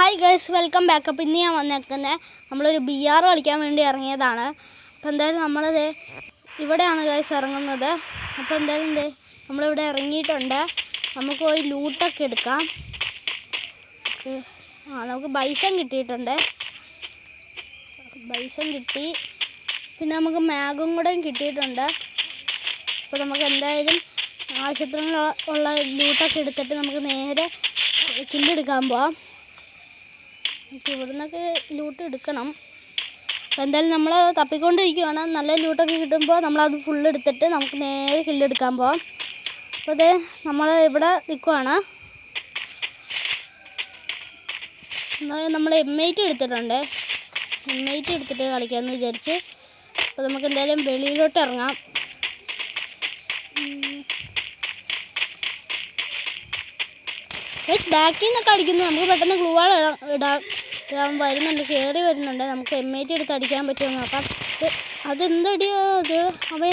Hi guys, welcome back. അപ്പോൾ ഇന്ന് ഞാൻ വന്നേക്കുന്നത് നമ്മളൊരു BR കളിക്കാൻ വേണ്ടി ഇറങ്ങിയതാണ്. അപ്പോൾ എന്തായാലും നമ്മളത് ഇവിടെയാണ് ഗൈസ് ഇറങ്ങുന്നത്. അപ്പോൾ എന്തായാലും നമ്മളിവിടെ ഇറങ്ങിയിട്ടുണ്ട്. നമുക്ക് പോയി ലൂട്ടൊക്കെ എടുക്കാം. നമുക്ക് ബൈസൺ കിട്ടിയിട്ടുണ്ട്. ബൈസൺ കിട്ടി, പിന്നെ നമുക്ക് മാഗും കൂടെ കിട്ടിയിട്ടുണ്ട്. അപ്പോൾ നമുക്ക് എന്തായാലും ആവശ്യത്തിനുള്ള ലൂട്ടൊക്കെ എടുത്തിട്ട് നമുക്ക് നേരെ കില്ലെടുക്കാൻ പോവാം. ഇവിടെ നിന്നൊക്കെ ലൂട്ട് എടുക്കണം. അപ്പോൾ എന്തായാലും നമ്മൾ തപ്പിക്കൊണ്ടിരിക്കുകയാണ്. നല്ല ലൂട്ടൊക്കെ കിട്ടുമ്പോൾ നമ്മളത് ഫുള്ള് എടുത്തിട്ട് നമുക്ക് നേരെ കില്ലെടുക്കാൻ പോവാം. അപ്പോൾ അത് നമ്മൾ ഇവിടെ നിൽക്കുവാണ്. നമ്മൾ M8 എടുത്തിട്ടുണ്ട്. M8 എടുത്തിട്ട് കളിക്കാമെന്ന് വിചാരിച്ച്. അപ്പോൾ നമുക്ക് എന്തായാലും വെളിയിലോട്ട് ഇറങ്ങാം. ബാക്കിൽ നിന്നൊക്കെ അടിക്കുന്നു. നമുക്ക് പെട്ടെന്ന് ഗ്ലൂവാൾ ഇടാൻ വരുന്നുണ്ട്, കയറി വരുന്നുണ്ട്. നമുക്ക് M8 എടുത്ത് അടിക്കാൻ പറ്റുമെന്ന് നോക്കാം. അതെന്തടിയോ അത് അവൻ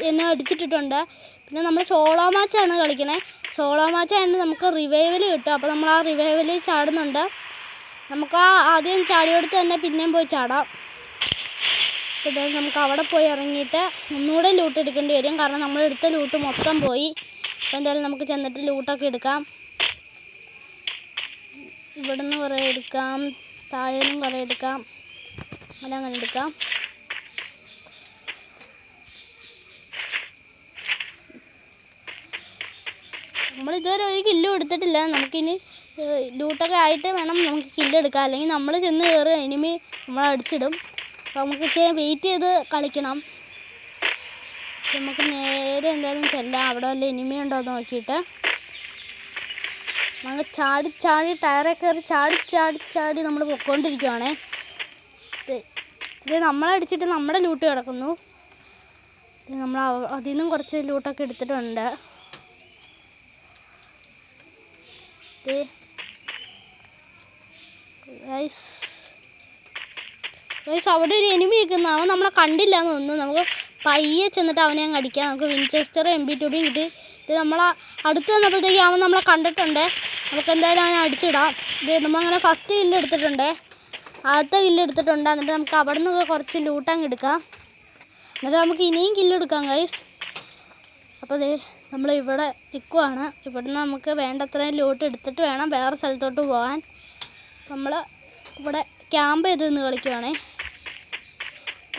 എന്നെ അടിച്ചിട്ടിട്ടുണ്ട്. പിന്നെ നമ്മൾ സോളോ മാച്ചാണ് കളിക്കണേ. സോളോ മാച്ചായതുകൊണ്ട് നമുക്ക് റിവൈവൽ കിട്ടും. അപ്പോൾ നമ്മൾ ആ റിവൈവലിൽ ചാടുന്നുണ്ട്. നമുക്ക് ആദ്യം ചാടിയെടുത്ത് തന്നെ പിന്നെയും പോയി ചാടാം. അപ്പോൾ നമുക്ക് അവിടെ പോയി ഇറങ്ങിയിട്ട് ഒന്നുകൂടെ ലൂട്ട് എടുക്കേണ്ടി വരും, കാരണം നമ്മൾ എടുത്ത ലൂട്ട് മൊത്തം പോയി. അപ്പോൾ എന്തായാലും നമുക്ക് ചെന്നിട്ട് ലൂട്ടൊക്കെ എടുക്കാം. ഇവിടെ നിന്ന് കുറേ എടുക്കാം, താഴെ നിന്നും കുറേ എടുക്കാം, അങ്ങനെ എടുക്കാം. നമ്മളിതുവരെ ഒരു കില്ലും എടുത്തിട്ടില്ല. നമുക്കിനി ലൂട്ടൊക്കെ ആയിട്ട് വേണം നമുക്ക് കില്ലെടുക്കാം, അല്ലെങ്കിൽ നമ്മൾ ചെന്ന് കയറി എനിമി നമ്മളെ അടിച്ചിടും. അപ്പോൾ നമുക്ക് വെയിറ്റ് ചെയ്ത് കളിക്കണം. നമുക്ക് നേരെ എന്തായാലും ചെല്ലാം. അവിടെ വല്ല എനിമി ഉണ്ടോ എന്ന് നോക്കിയിട്ട് നമ്മൾ ചാടി ടയറൊക്കെ കയറി ചാടി നമ്മൾ പൊയ്ക്കൊണ്ടിരിക്കുവാണേ. ഇത് നമ്മളടിച്ചിട്ട് നമ്മുടെ ലൂട്ട് കിടക്കുന്നു. നമ്മൾ അതിൽ നിന്നും കുറച്ച് ലൂട്ടൊക്കെ എടുത്തിട്ടുണ്ട്. അവിടെ ഒരു എനിമി നിൽക്കുന്നു. അവൻ നമ്മളെ കണ്ടില്ല എന്ന് തോന്നുന്നു. നമുക്ക് പയ്യെ ചെന്നിട്ട് അവനെ അങ്ങ് അടിക്കാം. നമുക്ക് വിൻചെസ്റ്റർ MB2 കിട്ടി. ഇത് നമ്മളെ അടുത്ത് വന്നപ്പോഴത്തേക്ക് അവൻ നമ്മളെ കണ്ടിട്ടുണ്ട്. നമുക്ക് എന്തായാലും അവനെ അടിച്ചിടാം. ഇത് നമ്മളങ്ങനെ ഫസ്റ്റ് കില്ല് എടുത്തിട്ടുണ്ട്, ആദ്യത്തെ കില്ല് എടുത്തിട്ടുണ്ട്. എന്നിട്ട് നമുക്ക് അവിടെ നിന്ന് കുറച്ച് ലൂട്ടങ്ങ് എടുക്കാം. എന്നിട്ട് നമുക്ക് ഇനിയും കില്ലെടുക്കാം ഗൈസ്. അപ്പോൾ നമ്മൾ ഇവിടെ നിൽക്കുവാണ്. ഇവിടുന്ന് നമുക്ക് വേണ്ടത്രയും ലൂട്ട് എടുത്തിട്ട് വേണം വേറെ സ്ഥലത്തോട്ട് പോകാൻ. നമ്മൾ ഇവിടെ ക്യാമ്പ് ചെയ്ത് നിന്ന് കളിക്കുവാണേ.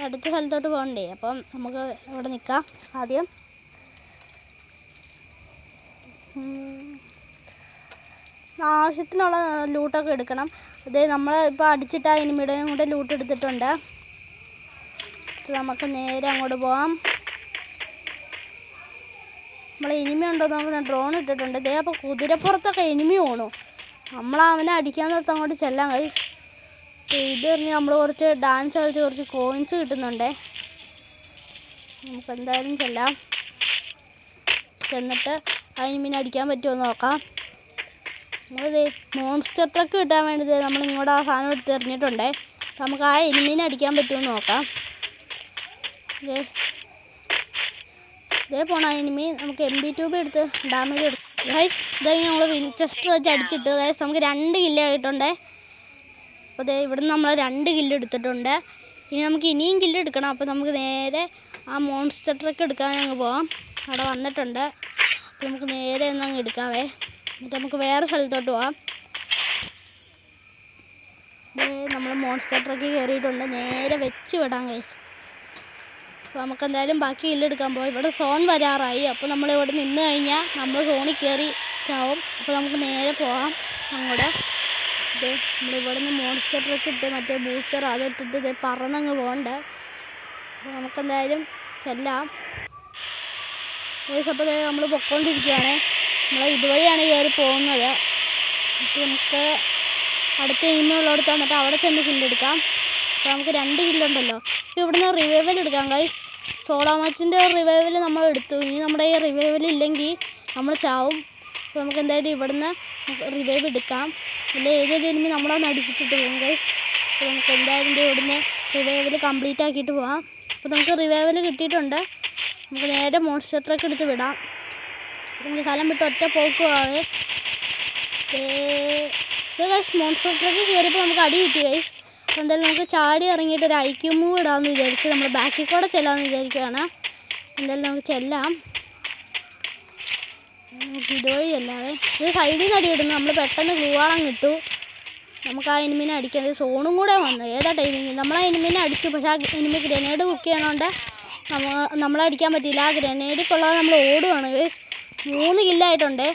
അടുത്ത സ്ഥലത്തോട്ട് പോകണ്ടേ. അപ്പം നമുക്ക് ഇവിടെ നിൽക്കാം. ആദ്യം ആവശ്യത്തിനുള്ള ലൂട്ടൊക്കെ എടുക്കണം. അതേ നമ്മൾ ഇപ്പോൾ അടിച്ചിട്ട് ആ എനിമിയുടെയും കൂടെ ലൂട്ട് എടുത്തിട്ടുണ്ട്. നമുക്ക് നേരെ അങ്ങോട്ട് പോകാം. നമ്മൾ എനിമി ഉണ്ടോ നമുക്ക് ഡ്രോൺ ഇട്ടിട്ടുണ്ട്. ഇതേ അപ്പോൾ കുതിരപ്പുറത്തൊക്കെ എനിമി പോകണു. നമ്മൾ അവനെ അടിക്കാൻ നിർത്ത് അങ്ങോട്ട് ചെല്ലാൻ കഴിയും. ഇത് നമ്മൾ കുറച്ച് ഡാൻസ് കളിച്ച് കുറച്ച് കോയിൻസ് കിട്ടുന്നുണ്ട്. നമുക്ക് എന്തായാലും ചെല്ലാം. ചെന്നിട്ട് ആ എനിമിനെ അടിക്കാൻ പറ്റുമോ എന്ന് നോക്കാം. നമ്മളിത് മോൺസ്റ്റർ ട്രക്ക് കിട്ടാൻ വേണ്ടി നമ്മൾ ഇങ്ങോട്ട് ആ സാധനം എടുത്ത് എറിഞ്ഞിട്ടുണ്ട്. നമുക്ക് ആ എനിമീനെ അടിക്കാൻ പറ്റുമെന്ന് നോക്കാം. ഇതേ പോണ എനിമി. നമുക്ക് MB2 എടുത്ത് ഡാമേജ് എടുക്കും. ഇതായി നമ്മൾ വിൻചെസ്റ്റർ വെച്ച് അടിച്ചിട്ട് നമുക്ക് 2 കില്ല് ആയിട്ടുണ്ട്. അപ്പോൾ ഇവിടുന്ന് നമ്മൾ 2 കില്ല് എടുത്തിട്ടുണ്ട്. ഇനി നമുക്ക് ഇനിയും കില്ല് എടുക്കണം. അപ്പോൾ നമുക്ക് നേരെ ആ മോൺസ്റ്റർ ട്രക്ക് എടുക്കാൻ അങ്ങ് പോവാം. അവിടെ വന്നിട്ടുണ്ട്. അപ്പോൾ നമുക്ക് നേരെ ഒന്നങ്ങ് എടുക്കാവേ. എന്നിട്ട് നമുക്ക് വേറെ സ്ഥലത്തോട്ട് പോവാം. നമ്മൾ മോൺസ്റ്റർ ട്രക്കിൽ കയറിയിട്ടുണ്ട്. നേരെ വെച്ച് വിടാൻ കഴിയും. അപ്പോൾ നമുക്ക് എന്തായാലും ബാക്കി കില്ലെടുക്കാൻ പോകാം. ഇവിടെ സോൺ വരാറായി. അപ്പോൾ നമ്മളിവിടെ നിന്ന് കഴിഞ്ഞാൽ നമ്മൾ സോണിൽ കയറി ആവും. അപ്പോൾ നമുക്ക് നേരെ പോകാം അങ്ങോട്ട്. നമ്മളിവിടെ നിന്ന് മോൺസ്റ്റർ ട്രക്ക് ഇട്ട് മറ്റേ ബൂസ്റ്റർ അതിട്ടിട്ട് പറന്നങ്ങ് പോകണ്ട. അപ്പോൾ നമുക്കെന്തായാലും ചെല്ലാം. അപ്പോൾ നമ്മൾ പൊയ്ക്കൊണ്ടിരിക്കുകയാണ്. നമ്മൾ ഇതുവഴിയാണ് കയറി പോകുന്നത്. അപ്പോൾ നമുക്ക് അടുത്ത എനിമിയുള്ളടത്ത് വന്നിട്ട് അവിടെ ചെന്ന് കില്ലെടുക്കാം. അപ്പോൾ നമുക്ക് 2 കില്ലുണ്ടല്ലോ. അപ്പോൾ ഇവിടുന്ന് റിവൈവൽ എടുക്കാം ഗൈസ്. സോളോ മാച്ചിൻ്റെ റിവൈവൽ നമ്മൾ എടുത്തു. ഇനി നമ്മുടെ ഈ റിവൈവൽ ഇല്ലെങ്കിൽ നമ്മൾ ചാവും. അപ്പോൾ നമുക്ക് എന്തായാലും ഇവിടുന്ന് റിവൈവ് എടുക്കാം. അല്ലെ ഏതൊരു എനിമി നമ്മളൊന്ന് അടിച്ചിട്ട് പോകും ഗൈസ്. അപ്പോൾ നമുക്ക് എന്തായാലും ഇവിടുന്ന് റിവൈവൽ കംപ്ലീറ്റ് ആക്കിയിട്ട് പോകാം. അപ്പോൾ നമുക്ക് റിവൈവൽ കിട്ടിയിട്ടുണ്ട്. നമുക്ക് നേരെ മോൺസ്റ്റർ ട്രക്ക് എടുത്ത് വിടാം. നമുക്ക് സ്ഥലം വിട്ട് ഒറ്റ പോക്കുവാണ്. ഇത് ഗൈസ് മോൺസ്റ്റർ ട്രക്ക് കയറിയപ്പോൾ നമുക്ക് അടി കിട്ടി ഗൈസ്. അപ്പോൾ എന്തായാലും നമുക്ക് ചാടി ഇറങ്ങിയിട്ട് ഒരു ഐക്യൂ മൂവ് ഇടാമെന്ന് വിചാരിച്ച് നമ്മൾ ബാക്കിൽ കൂടെ ചെല്ലാമെന്ന് വിചാരിക്കുകയാണ്. എന്തായാലും നമുക്ക് ചെല്ലാം. ഇതുവഴി അല്ലാതെ ഇത് സൈഡിൽ നിന്ന് അടി ഇടുന്നു. നമ്മൾ പെട്ടെന്ന് ഗ്ലൂവാളം കിട്ടു. നമുക്ക് ആ എനിമീനെ അടിക്കാൻ സോണും കൂടെ വന്നു. ഏതാ ടൈമിങ് നമ്മൾ ആ എനിമീനെ അടിച്ചു. പക്ഷേ ആ എനിമി ഗ്രനേഡ് ബുക്ക് ചെയ്യണോണ്ട് നമ്മളടിക്കാൻ പറ്റിയില്ല. ആ ഗ്രനേഡിൽ കൊള്ളാതെ നമ്മൾ ഓടുവാണ്. 3 കില്ലായിട്ടുണ്ട്.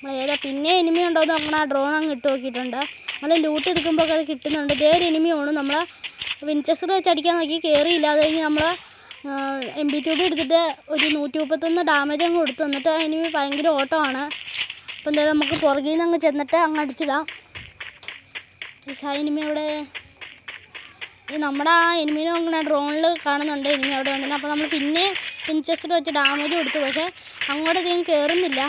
നമ്മൾ ഏതാ പിന്നെ എനിമി ഉണ്ടോയെന്ന് നമ്മൾ ആ ഡ്രോൺ അങ്ങ് ഇട്ട് നോക്കിയിട്ടുണ്ട്. നമ്മൾ ലൂട്ട് എടുക്കുമ്പോൾ അത് കിട്ടുന്നുണ്ട്. ഇതേ ഒരു എനിമിയാണ്. നമ്മൾ വിൻചെസ്റ്റർ വെച്ച് അടിക്കാൻ നോക്കി കയറിയില്ല. അത് കഴിഞ്ഞ് നമ്മൾ MB2B എടുത്തിട്ട് ഒരു 131 ഡാമേജ് അങ്ങ് കൊടുത്തു. എന്നിട്ട് ആ എനിമി ഭയങ്കര ഓട്ടമാണ്. അപ്പോൾ എന്തായാലും നമുക്ക് പുറകിൽ നിന്ന് അങ്ങ് ചെന്നിട്ട് അങ്ങ് അടിച്ചിടാം. ആ എനിമി അവിടെ നമ്മുടെ ആ എനിമീനും അങ്ങനെ ഡ്രോണിൽ കാണുന്നുണ്ട്. എനിമി അവിടെ ഉണ്ടെന്ന്. അപ്പോൾ നമ്മൾ പിന്നെ വിൻചെസ്റ്റർ വെച്ച് ഡാമേജ് കൊടുത്തു. പക്ഷേ അങ്ങോട്ട് അധികം കയറുന്നില്ല.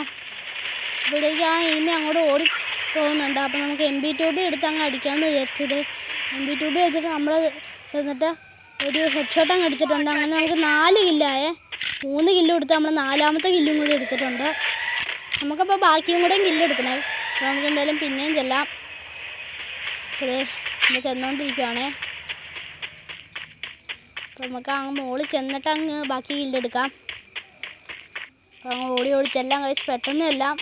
ഇവിടേക്ക് ആ എനിമി അങ്ങോട്ട് ഓടി പോകുന്നുണ്ട്. അപ്പോൾ നമുക്ക് MB2B എടുത്ത് അങ്ങ് അടിക്കാമെന്ന് വിചാരിച്ചത്. MB2B വെച്ചിട്ട് നമ്മൾ ചെന്നിട്ട് ഒരു ഹെഡ്ഷോട്ട് അങ്ങ് അടിച്ചിട്ടുണ്ട്. അങ്ങനെ നമുക്ക് 4 കില്ലായേ. 3 കില്ല് കൊടുത്ത് നമ്മൾ 4ാമത്തെ കില്ലും കൂടി എടുത്തിട്ടുണ്ട്. നമുക്കപ്പോൾ ബാക്കിയും കൂടെ കില്ല് എടുക്കണേ. അപ്പോൾ നമുക്ക് എന്തായാലും പിന്നെയും ചെല്ലാം. അതെ നമ്മൾ ചെന്നുകൊണ്ടിരിക്കുകയാണേ. അപ്പോൾ നമുക്ക് അങ്ങ് മുകളിൽ ചെന്നിട്ട് അങ്ങ് ബാക്കി കില്ലെടുക്കാം. അപ്പോൾ അങ്ങ് ഓടി ചെല്ലാം കഴിച്ച് പെട്ടെന്ന് എല്ലാം.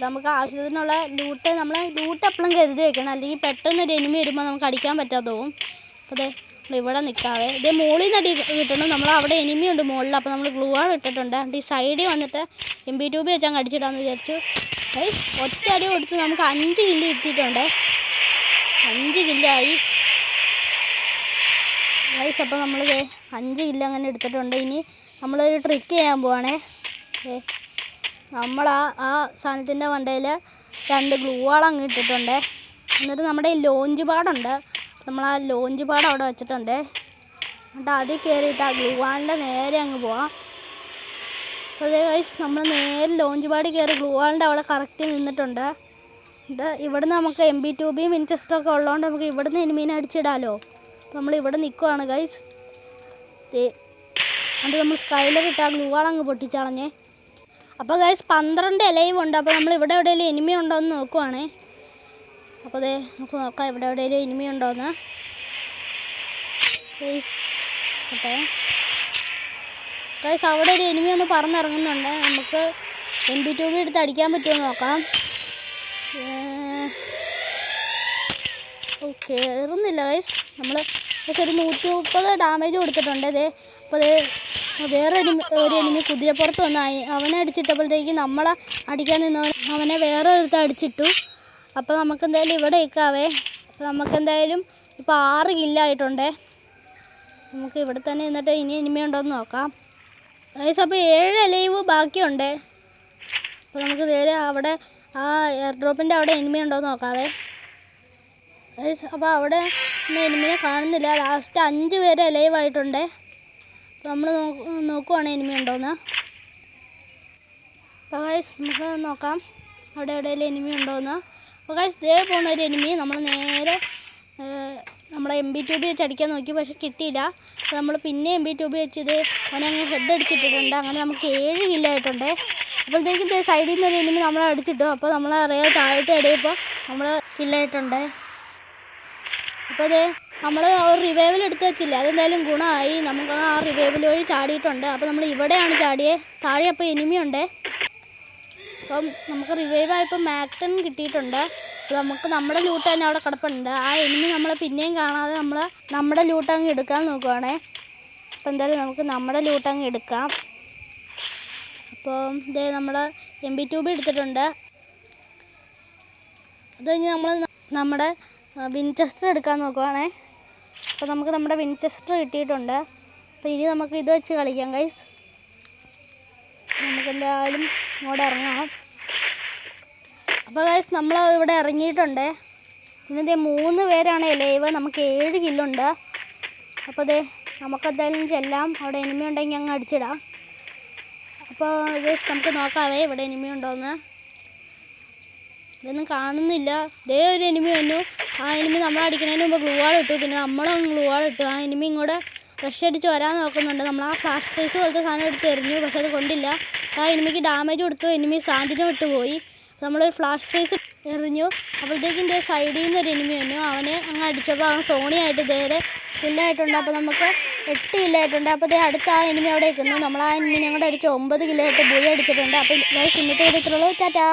നമുക്ക് ആവശ്യത്തിനുള്ള നമ്മൾ ലൂട്ട് എപ്പോഴും കരുതി വെക്കണം. അല്ലെങ്കിൽ പെട്ടെന്ന് ഒരു എനിമി വരുമ്പോൾ നമുക്ക് അടിക്കാൻ പറ്റാതെ പോകും. അപ്പോൾ അതെ ഇവിടെ നിൽക്കാതെ ഇതേ മുകളിൽ നിന്ന് അടി കിട്ടണം. നമ്മൾ അവിടെ എനിമി ഉണ്ട് മുകളിൽ. അപ്പോൾ നമ്മൾ ഗ്ലൂവാൾ ഇട്ടിട്ടുണ്ട്. ഈ സൈഡിൽ വന്നിട്ട് MB2B വെച്ച് അങ്ങ് അടിച്ചിടാമെന്ന് വിചാരിച്ചു. ഒറ്റ അടി കൊടുത്ത് നമുക്ക് 5 കില്ല് കിട്ടിയിട്ടുണ്ട്. 5 കില്ലായി ഗൈസ്. അപ്പോൾ നമ്മൾ 5 കില്ല് അങ്ങനെ എടുത്തിട്ടുണ്ട്. ഇനി നമ്മളൊരു ട്രിക്ക് ചെയ്യാൻ പോവാണേ. നമ്മൾ ആ സാധനത്തിൻ്റെ മണ്ടയിൽ 2 ഗ്ലൂവാൾ അങ്ങ് ഇട്ടിട്ടുണ്ട്. എന്നിട്ട് നമ്മുടെ ഈ ലോഞ്ച് പാടുണ്ട്. നമ്മൾ ആ ലോഞ്ച് പാഡ് അവിടെ വെച്ചിട്ടുണ്ട്. എന്നിട്ട് അതിൽ കയറിയിട്ട് ആ ഗ്ലൂവാളിൻ്റെ നേരെ അങ്ങ് പോവാം. അതേ ഗൈസ് നമ്മൾ നേരെ ലോഞ്ച് പാഡിൽ കയറി ഗ്ലൂവാളിൻ്റെ അവിടെ കറക്റ്റ് നിന്നിട്ടുണ്ട്. ഇത് ഇവിടുന്ന് നമുക്ക് MB2B വിൻചെസ്റ്ററൊക്കെ ഉള്ളതുകൊണ്ട് നമുക്ക് ഇവിടുന്ന് എനിമീനെ അടിച്ചിടാമല്ലോ. നമ്മൾ ഇവിടെ നിൽക്കുവാണ് ഗൈസ്. അത് നമ്മൾ സ്കൈലർ ഇട്ട് ആ ഗ്ലൂവാൾ അങ്ങ് പൊട്ടിച്ചളഞ്ഞേ. അപ്പോൾ ഗൈസ് 12 ലൈവ് ഉണ്ട്. അപ്പോൾ നമ്മൾ ഇവിടെ എവിടെയെങ്കിലും എനിമി ഉണ്ടോ എന്ന് നോക്കുവാണേ. അപ്പോൾ അതെ നമുക്ക് നോക്കാം ഇവിടെ എവിടെയെങ്കിലും എനിമി ഉണ്ടോയെന്ന്. ഓക്കെ ഗൈസ് അവിടെ ഒരു എനിമി ഒന്ന് പറന്നിറങ്ങുന്നുണ്ട്. നമുക്ക് MB2B എടുത്ത് അടിക്കാൻ പറ്റുമോ നോക്കാം. കയറുന്നില്ല ഗൈസ്. നമ്മൾ ഒരു 130 ഡാമേജ് കൊടുത്തിട്ടുണ്ട്. അതെ അപ്പോൾ അത് വേറെ ഒരു എനിമി കുതിരപ്പുറത്ത് വന്നായി അവനെ അടിച്ചിട്ടപ്പോഴത്തേക്ക് നമ്മളെ അടിക്കാൻ നിന്നവൻ അവനെ വേറെ ഒരുത്ത് അടിച്ചിട്ടു. അപ്പോൾ നമുക്ക് എന്തായാലും ഇവിടെ നിൽക്കാവേ. അപ്പോൾ നമുക്ക് എന്തായാലും ഇപ്പോൾ 6 കില്ലായിട്ടുണ്ട്. നമുക്ക് ഇവിടെ തന്നെ നിന്നിട്ട് ഇനി എനിമി ഉണ്ടോയെന്ന് നോക്കാം ഗൈസ്. അപ്പോൾ 7 ലൈവ് ബാക്കിയുണ്ട്. അപ്പോൾ നമുക്ക് നേരെ അവിടെ ആ എയർ ഡ്രോപ്പിൻ്റെ അവിടെ എനിമി ഉണ്ടോയെന്ന് നോക്കാവേ ഗൈസ്. അപ്പോൾ അവിടെ എനിമിനെ കാണുന്നില്ല. ലാസ്റ്റ് 5 പേര് ലൈവ് ആയിട്ടുണ്ട്. അപ്പോൾ നമ്മൾ നോക്കുവാണ് എനിമി ഉണ്ടോയെന്ന്. അപ്പോൾ ഗൈസ് നമുക്ക് നോക്കാം അവിടെ എവിടെയെങ്കിലും എനിമി ഉണ്ടോയെന്ന്. അപ്പോൾ ഗൈസ് ദേ പോകുന്ന ഒരു എനിമി നമ്മൾ നേരെ നമ്മളെ MB2B വെച്ച് അടിക്കാൻ നോക്കി. പക്ഷെ കിട്ടിയില്ല. അപ്പോൾ നമ്മൾ പിന്നെ MB2B വെച്ച് ഇത് അവനെ അങ്ങ് ഹെഡ് അടിച്ചിട്ടിട്ടുണ്ട്. അങ്ങനെ നമുക്ക് 7 കില്ലായിട്ടുണ്ട്. അപ്പോഴത്തേക്കും സൈഡിൽ നിന്ന് ഒരു എനിമി നമ്മളെ അടിച്ചിട്ടു. അപ്പോൾ നമ്മൾ അറിയാതെ താഴോട്ട് ഇടയപ്പോൾ നമ്മൾ കില്ലായിട്ടുണ്ട്. അപ്പോൾ അതെ നമ്മൾ ഒരു റിവൈവൽ എടുത്ത് വെച്ചില്ല. അതെന്തായാലും ഗുണമായി. നമുക്ക് ആ റിവൈവൽ വഴി ചാടിയിട്ടുണ്ട്. അപ്പോൾ നമ്മൾ ഇവിടെയാണ് ചാടിയത്. താഴെ അപ്പോൾ എനിമി ഉണ്ട്. അപ്പം നമുക്ക് റിവൈവായപ്പോൾ മാക്ടൺ കിട്ടിയിട്ടുണ്ട്. അപ്പോൾ നമുക്ക് നമ്മുടെ ലൂട്ട് തന്നെ അവിടെ കിടപ്പുണ്ട്. ആ എനിമി നമ്മളെ പിന്നെയും കാണാതെ നമ്മുടെ ലൂട്ട് അങ്ങ് എടുക്കാൻ നോക്കുവാണേ. അപ്പോൾ എന്തായാലും നമുക്ക് നമ്മുടെ ലൂട്ട് അങ്ങ് എടുക്കാം. അപ്പോൾ ഇതേ നമ്മൾ MB2B എടുത്തിട്ടുണ്ട്. അത് കഴിഞ്ഞ് നമ്മൾ നമ്മുടെ വിൻചെസ്റ്റർ എടുക്കാൻ നോക്കുവാണേ. അപ്പോൾ നമുക്ക് നമ്മുടെ വിൻചെസ്റ്റർ കിട്ടിയിട്ടുണ്ട്. അപ്പോൾ ഇനി നമുക്ക് ഇത് വെച്ച് കളിക്കാം ഗൈസ്. നമുക്കെന്തായാലും ഇങ്ങോട്ട് ഇറങ്ങാം. അപ്പോൾ ഗൈസ് നമ്മൾ ഇവിടെ ഇറങ്ങിയിട്ടുണ്ട്. ഇന്നത്തെ 3 പേരാണ് ലൈവ്. നമുക്ക് 7 കില്ലുണ്ട്. അപ്പോൾ അതെ നമുക്കെന്തായാലും ചെല്ലാം. അവിടെ എനിമി ഉണ്ടെങ്കിൽ അങ്ങ് അടിച്ചിടാം. അപ്പോൾ ഗൈസ് നമുക്ക് നോക്കാവേ ഇവിടെ എനിമി ഉണ്ടോയെന്ന്. ഇതൊന്നും കാണുന്നില്ല. ഇതേ ഒരു എനിമി വന്നു. ആ എനിമി നമ്മളെ അടിക്കുന്നതിന് മുമ്പ് ഗ്ലൂവാൾ ഇട്ടു. പിന്നെ നമ്മളും ഗ്ലൂവാൾ ഇട്ടു. ആ എനിമി ഇങ്ങോട്ട് റഷ് അടിച്ച് വരാൻ നോക്കുന്നുണ്ട്. നമ്മൾ ആ ഫ്ലാഷ് ട്രേസ് പോലത്തെ സാധനം എടുത്ത് എറിഞ്ഞു. പക്ഷെ അത് കൊണ്ടില്ല. ആ എനിമിക്ക് ഡാമേജ് കൊടുത്തു. എനിമി സാൻഡിനെ വിട്ടുപോയി. നമ്മളൊരു ഫ്ലാഷ് ട്രേസ് എറിഞ്ഞു. അപ്പോഴത്തേക്കും ഇതേ സൈഡിൽ നിന്ന് ഒരു എനിമി വന്നു. അവനെ അങ്ങ് അടിച്ചപ്പോൾ അവൻ സോണിയായിട്ട് ഇതേരെ കില്ലായിട്ടുണ്ട്. അപ്പോൾ നമുക്ക് 8 കില്ലായിട്ടുണ്ട്. അപ്പോൾ ഇതേ അടുത്ത ആ എനിമി അവിടെ നിൽക്കുന്നു. നമ്മൾ ആ എനിമിനെ കൂടെ അടിച്ച് 9 കില്ലായിട്ട് ബുയ അടിച്ചിട്ടുണ്ട്. അപ്പോൾ ഇന്നത്തെ വീഡിയോ ഇത്രയുള്ളൂ. ടാറ്റാ.